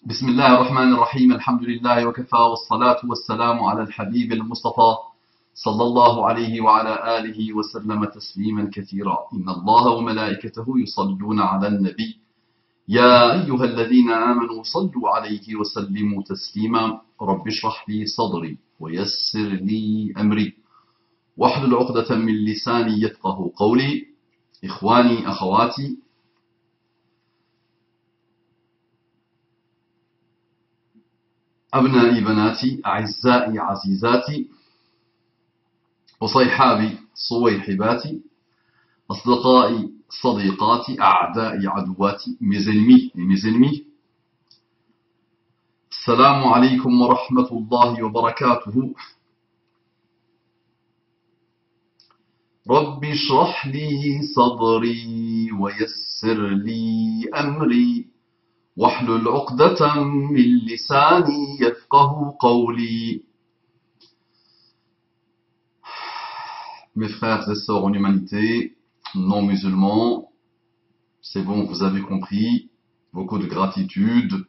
بسم الله الرحمن الرحيم الحمد لله وكفى والصلاة والسلام على الحبيب المصطفى صلى الله عليه وعلى آله وسلم تسليما كثيرا إن الله وملائكته يصلون على النبي يا أيها الذين آمنوا صلوا عليه وسلموا تسليما رب اشرح لي صدري ويسر لي أمري واحلل عقدة من لساني يفقه قولي إخواني أخواتي أبنائي بناتي أعزائي عزيزاتي وصيحابي صويحباتي أصدقائي صديقاتي أعدائي عدواتي mes ennemis et mes ennemis السلام عليكم ورحمة الله وبركاته رب اشرح لي صدري ويسر لي أمري واحلل عقدة من لساني يفقه قولي. Mes frères et sœurs en humanité, non musulmans, c'est bon, vous avez compris, beaucoup de gratitude,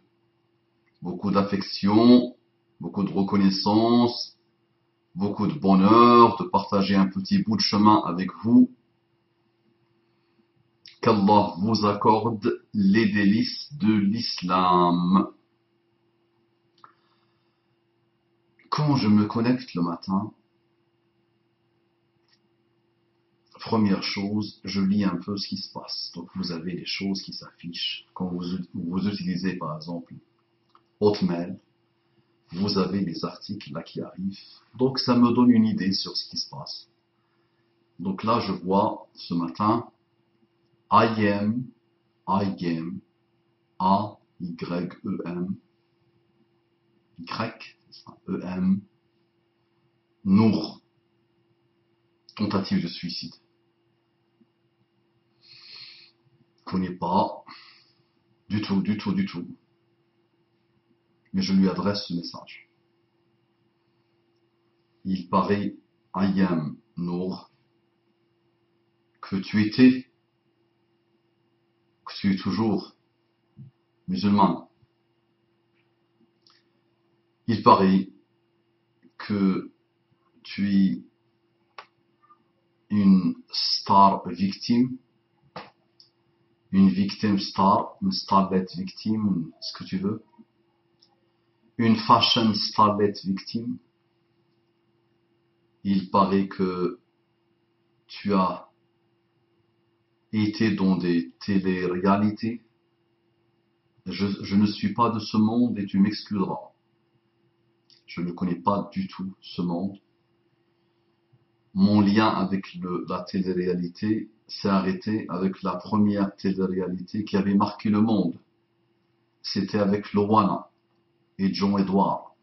beaucoup d'affection, beaucoup de reconnaissance, beaucoup de bonheur de partager un petit bout de chemin avec vous. Qu'Allah vous accorde les délices de l'islam. Quand je me connecte le matin, première chose, je lis un peu ce qui se passe. Donc vous avez les choses qui s'affichent. Quand vous utilisez par exemple Hotmail, vous avez les articles là qui arrivent. Donc ça me donne une idée sur ce qui se passe. Donc là je vois ce matin I am, A-Y-E-M, Y-E-M, Nour, tentative de suicide. Je ne connais pas du tout. Mais je lui adresse ce message. Il paraît, I am Nour, que tu étais, que tu es toujours musulmane. Il paraît que tu es une star victime, une victime star, une starlet victime, ce que tu veux, une fashion starlet victime. Il paraît que tu as été dans des télé-réalités. Je ne suis pas de ce monde et tu m'excluderas. Je ne connais pas du tout ce monde. Mon lien avec la télé-réalité s'est arrêté avec la première télé-réalité qui avait marqué le monde. C'était avec Loana et John Edward.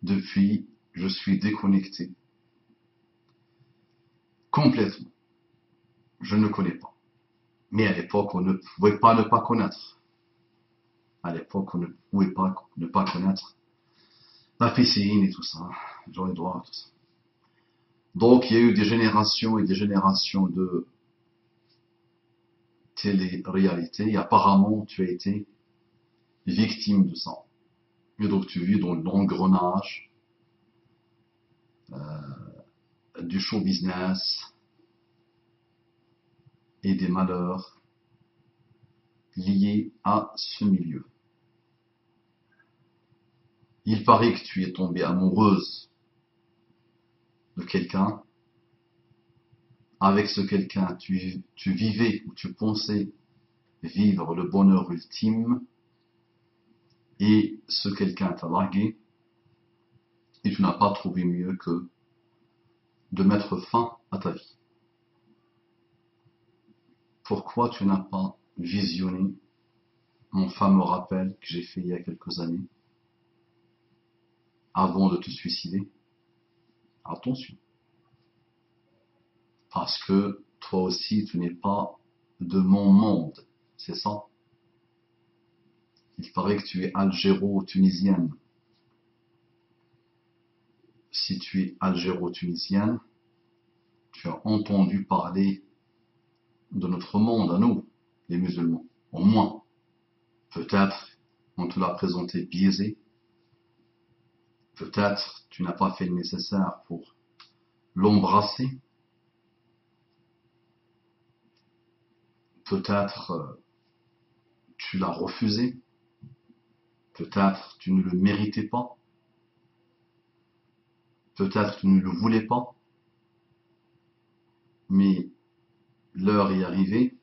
Depuis, je suis déconnecté. Complètement. Je ne connais pas. Mais à l'époque, on ne pouvait pas ne pas connaître. À l'époque, on ne pouvait pas ne pas connaître la piscine et tout ça, John Edward, tout ça. Donc, il y a eu des générations et des générations de télé-réalité et apparemment, tu as été victime de ça. Et donc, tu vis dans l'engrenage du show business et des malheurs liés à ce milieu. Il paraît que tu es tombée amoureuse de quelqu'un. Avec ce quelqu'un, tu vivais ou tu pensais vivre le bonheur ultime et ce quelqu'un t'a largué et tu n'as pas trouvé mieux que de mettre fin à ta vie. Pourquoi tu n'as pas visionné mon fameux rappel que j'ai fait il y a quelques années avant de te suicider? Attention. Parce que toi aussi, tu n'es pas de mon monde. C'est ça. Il paraît que tu es algéro-tunisienne. Si tu es algéro-tunisienne, tu as entendu parler de notre monde à nous, les musulmans. Au moins, peut-être on te l'a présenté biaisé. Peut-être tu n'as pas fait le nécessaire pour l'embrasser. Peut-être tu l'as refusé. Peut-être tu ne le méritais pas. Peut-être tu ne le voulais pas. Mais l'heure est arrivée.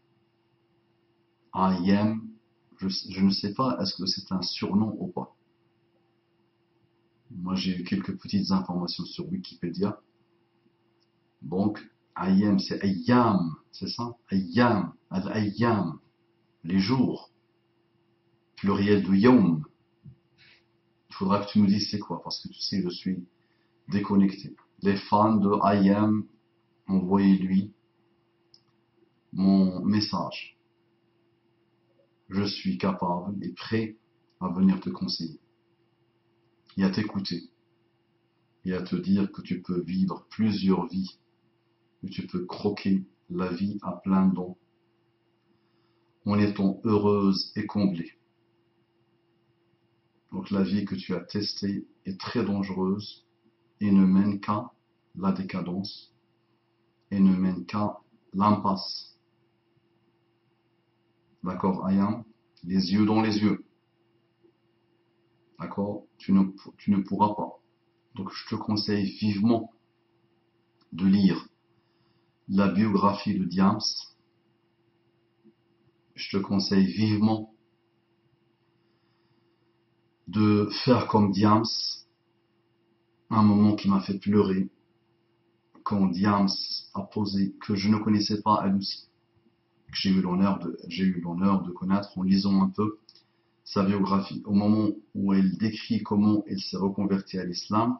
I am, je ne sais pas, est-ce que c'est un surnom ou pas. Moi, j'ai eu quelques petites informations sur Wikipédia. Donc, I am, c'est Ayyam, c'est ça? Ayyam, al-Ayyam, les jours. Pluriel de Yom. Il faudra que tu nous dises c'est quoi, parce que tu sais, je suis déconnecté. Les fans de I am, envoyez-lui mon message. Je suis capable et prêt à venir te conseiller et à t'écouter et à te dire que tu peux vivre plusieurs vies, que tu peux croquer la vie à plein dents en étant heureuse et comblée. Donc la vie que tu as testée est très dangereuse et ne mène qu'à la décadence et ne mène qu'à l'impasse. D'accord, Ayam? Les yeux dans les yeux. D'accord? Tu ne pourras pas. Donc je te conseille vivement de lire la biographie de Diams. Je te conseille vivement de faire comme Diams, un moment qui m'a fait pleurer, quand Diams a posé, que je ne connaissais pas elle aussi, que j'ai eu l'honneur de connaître en lisant un peu sa biographie. Au moment où elle décrit comment elle s'est reconvertie à l'islam,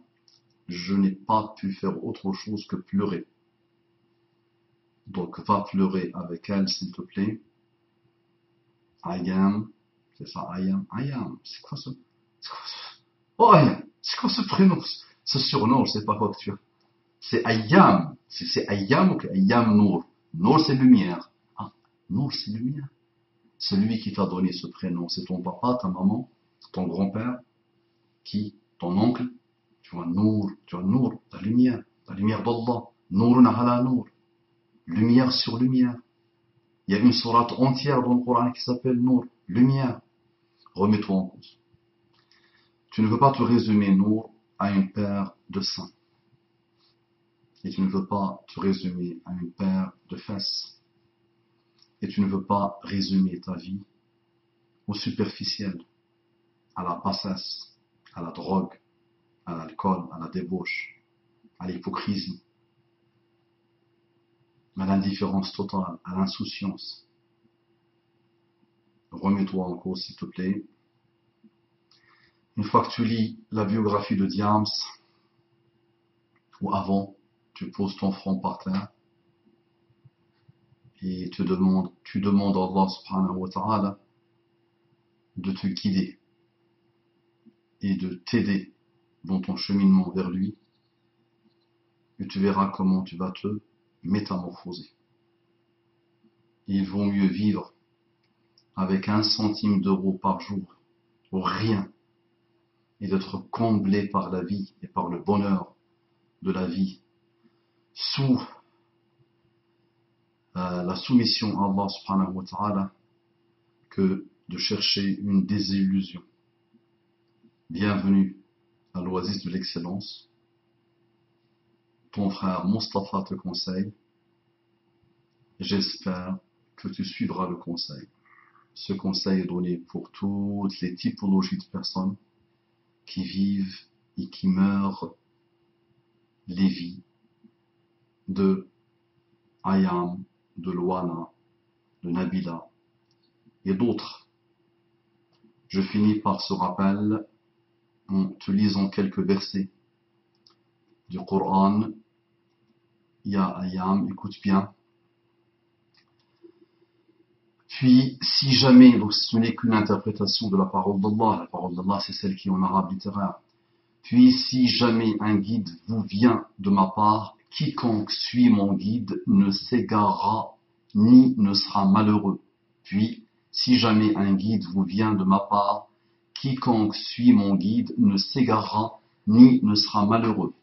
je n'ai pas pu faire autre chose que pleurer. Donc va pleurer avec elle s'il te plaît. Ayam, c'est ça, Ayam, c'est quoi ce... Oh Ayam, c'est quoi ce prénom, ce surnom, je sais pas quoi que tu as. C'est Ayam, c'est Ayam ou Ayam Nour. Nour c'est lumière. Ah, Nour c'est lumière. Celui qui t'a donné ce prénom, c'est ton papa, ta maman, ton grand-père, ton oncle. Tu vois Nour, la lumière d'Allah. Nourun ala Nour. Lumière sur lumière. Il y a une sourate entière dans le Coran qui s'appelle Nour, lumière. Remets-toi en cause. Tu ne veux pas te résumer Nour à une paire de seins. Et tu ne veux pas te résumer à une paire de fesses. Et tu ne veux pas résumer ta vie au superficiel, à la bassesse, à la drogue, à l'alcool, à la débauche, à l'hypocrisie, à l'indifférence totale, à l'insouciance. Remets-toi en cause, s'il te plaît. Une fois que tu lis la biographie de Diams, ou avant, tu poses ton front par terre et tu demandes à Allah subhanahu wa ta'ala de te guider et de t'aider dans ton cheminement vers lui, et tu verras comment tu vas te métamorphoser. Il vaut mieux vivre avec 1 centime d'euro par jour, ou rien, et d'être comblé par la vie et par le bonheur de la vie, sous la soumission à Allah subhanahu wa ta'ala, que de chercher une désillusion. Bienvenue à l'oasis de l'excellence. Ton frère Mustapha te conseille. J'espère que tu suivras le conseil. Ce conseil est donné pour toutes les typologies de personnes qui vivent et qui meurent les vies de Ayam, de Loana, de Nabila et d'autres. Je finis par ce rappel en te lisant quelques versets du Coran. Ya Ayam, écoute bien. Puis, si jamais, donc ce n'est qu'une interprétation de la parole d'Allah c'est celle qui est en arabe littéraire. Puis, si jamais un guide vous vient de ma part, quiconque suit mon guide ne s'égarera ni ne sera malheureux. Puis, si jamais un guide vous vient de ma part, quiconque suit mon guide ne s'égarera ni ne sera malheureux.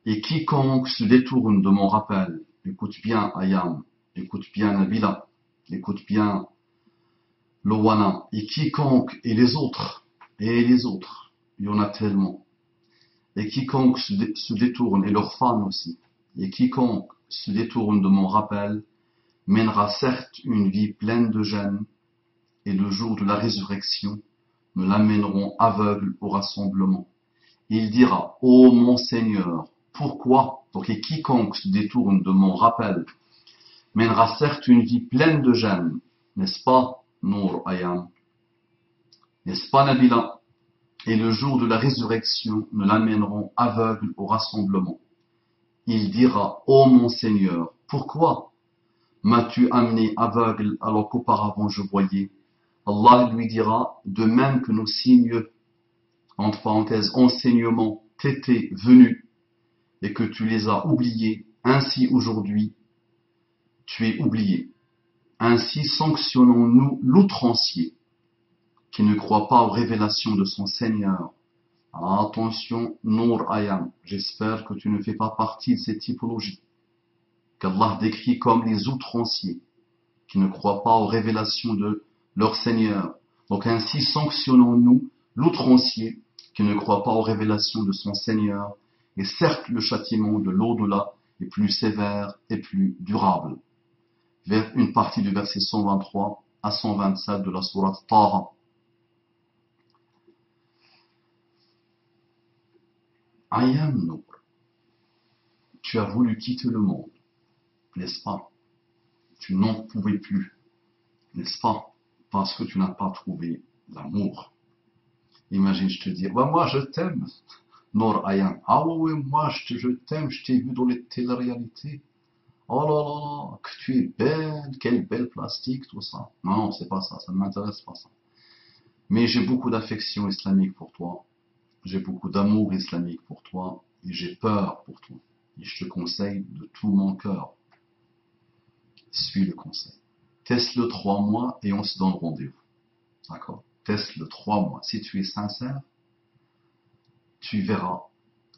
Et quiconque se détourne de mon rappel, écoute bien Ayam, écoute bien Nabila, écoute bien Lowana, et quiconque, et les autres, il y en a tellement, et quiconque se détourne, et leurs fans aussi, et quiconque se détourne de mon rappel, mènera certes une vie pleine de gêne, et le jour de la résurrection, nous l'amènerons aveugle au rassemblement. Il dira, ô mon Seigneur, pourquoi? Donc, et quiconque se détourne de mon rappel, mènera certes une vie pleine de gêne, n'est-ce pas, Nour Ayam? N'est-ce pas, Nabila? Et le jour de la résurrection, nous l'amènerons aveugle au rassemblement. Il dira, ô mon Seigneur, pourquoi m'as-tu amené aveugle alors qu'auparavant je voyais? Allah lui dira, de même que nos signes, entre parenthèses, enseignements, t'étaient venus et que tu les as oubliés, ainsi aujourd'hui, tu es oublié. Ainsi sanctionnons-nous l'outrancier qui ne croit pas aux révélations de son Seigneur. Attention, Nour Ayam, j'espère que tu ne fais pas partie de cette typologie qu'Allah décrit comme les outranciers qui ne croient pas aux révélations de leur Seigneur. Donc ainsi sanctionnons-nous l'outrancier qui ne croit pas aux révélations de son Seigneur. Et certes, le châtiment de l'au-delà est plus sévère et plus durable. Vers une partie du verset 123 à 127 de la sourate Taha. Ayam Nour, tu as voulu quitter le monde, n'est-ce pas? Tu n'en pouvais plus, n'est-ce pas? Parce que tu n'as pas trouvé l'amour. Imagine, je te dis, bah, moi je t'aime, Nour Ayam. Ah oui, moi je t'aime, je t'ai vu dans les téléréalités. Oh là là, que tu es belle, quel bel plastique, tout ça. Non, c'est pas ça, ça ne m'intéresse pas ça. Mais j'ai beaucoup d'affection islamique pour toi. J'ai beaucoup d'amour islamique pour toi. Et j'ai peur pour toi. Et je te conseille de tout mon cœur. Suis le conseil. Teste-le 3 mois et on se donne rendez-vous. D'accord? Teste-le 3 mois. Si tu es sincère, tu verras,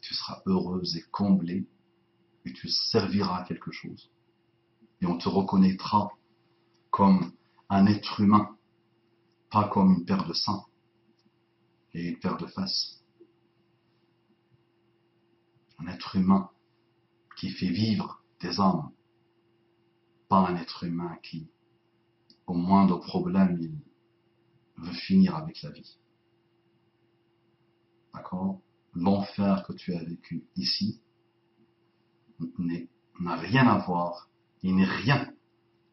tu seras heureuse et comblée et tu serviras à quelque chose. Et on te reconnaîtra comme un être humain, pas comme une paire de seins et une paire de fesses. Un être humain qui fait vivre des âmes, pas un être humain qui, au moindre problème, il veut finir avec la vie. D'accord? L'enfer que tu as vécu ici n'a rien à voir, il n'est rien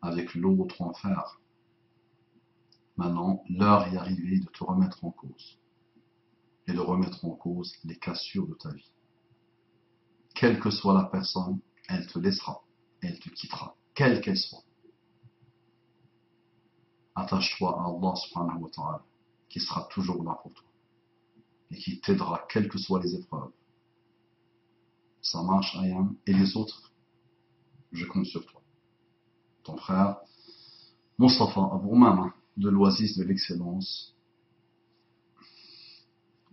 avec l'autre enfer. Maintenant, l'heure est arrivée de te remettre en cause et de remettre en cause les cassures de ta vie. Quelle que soit la personne, elle te laissera, elle te quittera, quelle qu'elle soit. Attache-toi à Allah subhanahu wa ta'ala, qui sera toujours là pour toi et qui t'aidera, quelles que soient les épreuves. Ça marche, Ayam, et les autres, je compte sur toi. Ton frère, Mostafa Abou Mama, de l'Oasis de l'excellence,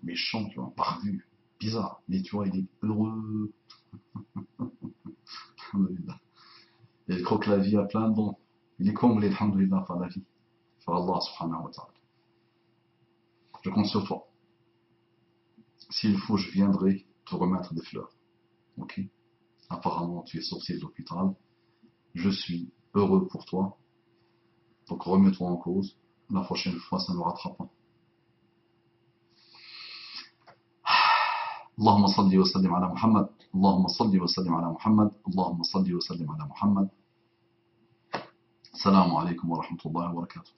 méchant, tu vois, barbu, bizarre, mais tu vois, il est heureux. Il croque la vie à plein de dents. Il est comblé, alhamdoulilah, par la vie, par Allah subhanahu wa ta'ala. Je compte sur toi. S'il faut, je viendrai te remettre des fleurs. Ok? Apparemment, tu es sorti de l'hôpital. Je suis heureux pour toi. Donc remets-toi en cause. La prochaine fois, ça ne rattrape pas. اللهم صل وسلم على محمد اللهم صل وسلم على محمد اللهم صل وسلم على محمد السلام عليكم ورحمة الله وبركاته